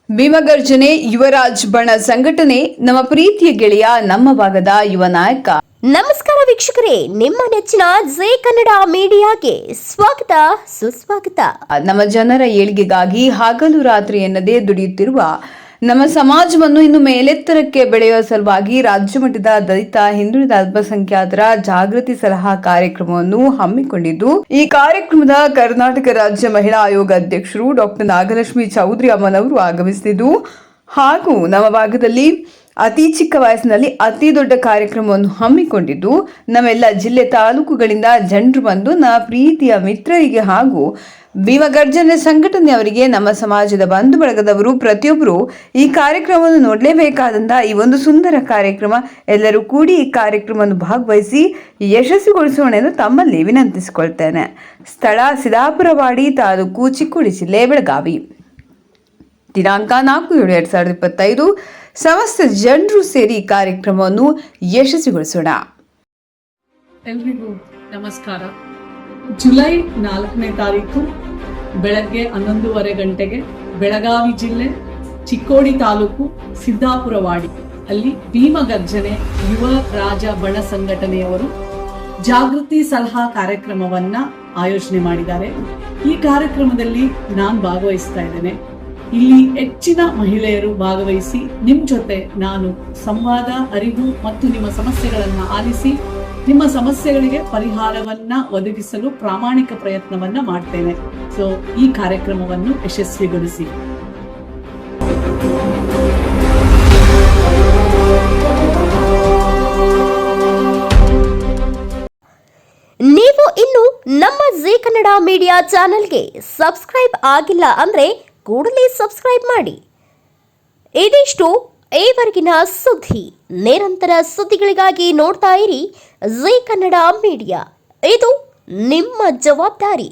ಭೀಮಗರ್ಜನೆ ಯುವರಾಜ್ ಬಣ ಸಂಘಟನೆ ನಮ್ಮ ಪ್ರೀತಿಯ ಗೆಳೆಯ ನಮ್ಮ ಭಾಗದ ಯುವ ನಾಯಕ. ನಮಸ್ಕಾರ ವೀಕ್ಷಕರೇ, ನಿಮ್ಮ ನೆಚ್ಚಿನ ಜೈ ಕನ್ನಡ ಮೀಡಿಯಾಗೆ ಸ್ವಾಗತ ಸುಸ್ವಾಗತ. ನಮ್ಮ ಜನರ ಏಳಿಗೆಗಾಗಿ ಹಗಲು ರಾತ್ರಿ ಎನ್ನದೇ ದುಡಿಯುತ್ತಿರುವ ನಮ್ಮ ಸಮಾಜವನ್ನು ಇನ್ನು ಮೇಲೆತ್ತರಕ್ಕೆ ಬೆಳೆಯುವ ಸಲುವಾಗಿ ರಾಜ್ಯ ಮಟ್ಟದ ದಲಿತ ಹಿಂದುಳಿದ ಅಲ್ಪಸಂಖ್ಯಾತರ ಜಾಗೃತಿ ಸಲಹಾ ಕಾರ್ಯಕ್ರಮವನ್ನು ಹಮ್ಮಿಕೊಂಡಿದ್ದು, ಈ ಕಾರ್ಯಕ್ರಮದ ಕರ್ನಾಟಕ ರಾಜ್ಯ ಮಹಿಳಾ ಆಯೋಗ ಅಧ್ಯಕ್ಷರು ಡಾಕ್ಟರ್ ನಾಗಲಕ್ಷ್ಮಿ ಚೌಧರಿ ಅಮ್ಮನವರು ಆಗಮಿಸಿದ್ದು ಹಾಗೂ ನಮ್ಮ ಭಾಗದಲ್ಲಿ ಅತಿ ಚಿಕ್ಕ ವಯಸ್ಸಿನಲ್ಲಿ ಅತಿ ದೊಡ್ಡ ಕಾರ್ಯಕ್ರಮವನ್ನು ಹಮ್ಮಿಕೊಂಡಿದ್ದು, ನಮ್ಮೆಲ್ಲ ಜಿಲ್ಲೆ ತಾಲೂಕುಗಳಿಂದ ಜನರು ಬಂದು ನಮ್ಮ ಪ್ರೀತಿಯ ಮಿತ್ರರಿಗೆ ಹಾಗೂ ಭೀಮಗರ್ಜನೆ ಸಂಘಟನೆಯವರಿಗೆ, ನಮ್ಮ ಸಮಾಜದ ಬಂಧು ಬಳಗದವರು ಪ್ರತಿಯೊಬ್ಬರು ಈ ಕಾರ್ಯಕ್ರಮವನ್ನು ನೋಡಲೇಬೇಕಾದಂತ ಈ ಒಂದು ಸುಂದರ ಕಾರ್ಯಕ್ರಮ. ಎಲ್ಲರೂ ಕೂಡಿ ಈ ಕಾರ್ಯಕ್ರಮವನ್ನು ಭಾಗವಹಿಸಿ ಯಶಸ್ವಿಗೊಳಿಸೋಣ ಎಂದು ತಮ್ಮಲ್ಲಿ ವಿನಂತಿಸಿಕೊಳ್ತೇನೆ. ಸ್ಥಳ ಸಿದ್ದಾಪುರವಾಡಿ, ತಾಲೂಕು ಚಿಕ್ಕೋಡಿ ಜಿಲ್ಲೆ, ಬೆಳಗಾವಿ. ದಿನಾಂಕ 4/7/2025. ಸಮಸ್ತ ಜನರು ಸೇರಿ ಕಾರ್ಯಕ್ರಮವನ್ನು ಯಶಸ್ವಿಗೊಳಿಸೋಣ. ಎಲ್ರಿಗೂ ನಮಸ್ಕಾರ. ಜುಲೈ 4ನೇ ತಾರೀಕು ಬೆಳಗ್ಗೆ 11:30 ಗಂಟೆಗೆ ಬೆಳಗಾವಿ ಜಿಲ್ಲೆ ಚಿಕ್ಕೋಡಿ ತಾಲೂಕು ಸಿದ್ದಾಪುರವಾಡಿ ಅಲ್ಲಿ ಭೀಮಗರ್ಜನೆ ಯುವ ರಾಜ ಬಣ ಸಂಘಟನೆಯವರು ಜಾಗೃತಿ ಸಲಹಾ ಕಾರ್ಯಕ್ರಮವನ್ನ ಆಯೋಜನೆ ಮಾಡಿದ್ದಾರೆ. ಈ ಕಾರ್ಯಕ್ರಮದಲ್ಲಿ ನಾನು ಭಾಗವಹಿಸ್ತಾ ಇದ್ದೇನೆ. ಇಲ್ಲಿ ಹೆಚ್ಚಿನ ಮಹಿಳೆಯರು ಭಾಗವಹಿಸಿ ನಿಮ್ಮ ಜೊತೆ ನಾನು ಸಂವಾದ, ಅರಿವು ಮತ್ತು ನಿಮ್ಮ ಸಮಸ್ಯೆಗಳನ್ನ ಆಲಿಸಿ ನಿಮ್ಮ ಸಮಸ್ಯೆಗಳಿಗೆ ಪರಿಹಾರವನ್ನ ಒದಗಿಸಲು ಪ್ರಾಮಾಣಿಕ ಪ್ರಯತ್ನವನ್ನ ಮಾಡ್ತೇನೆ. ಸೊ ಈ ಕಾರ್ಯಕ್ರಮವನ್ನು ಯಶಸ್ವಿಗೊಳಿಸಿ. ನೀವು ಇನ್ನು ನಮ್ಮ ಜಿ ಕನ್ನಡ ಮೀಡಿಯಾ ಚಾನೆಲ್ಗೆ ಸಬ್ಸ್ಕ್ರೈಬ್ ಆಗಿಲ್ಲ ಅಂದ್ರೆ ಕೂಡಲೇ ಸಬ್ಸ್ಕ್ರೈಬ್ ಮಾಡಿ. ಇದಿಷ್ಟು ಈವರೆಗಿನ ಸುದ್ದಿ. ನಿರಂತರ ಸುದ್ದಿಗಳಿಗಾಗಿ ನೋಡ್ತಾ ಇರಿ ಜೈ ಕನ್ನಡ ಮೀಡಿಯಾ. ಇದು ನಿಮ್ಮ ಜವಾಬ್ದಾರಿ.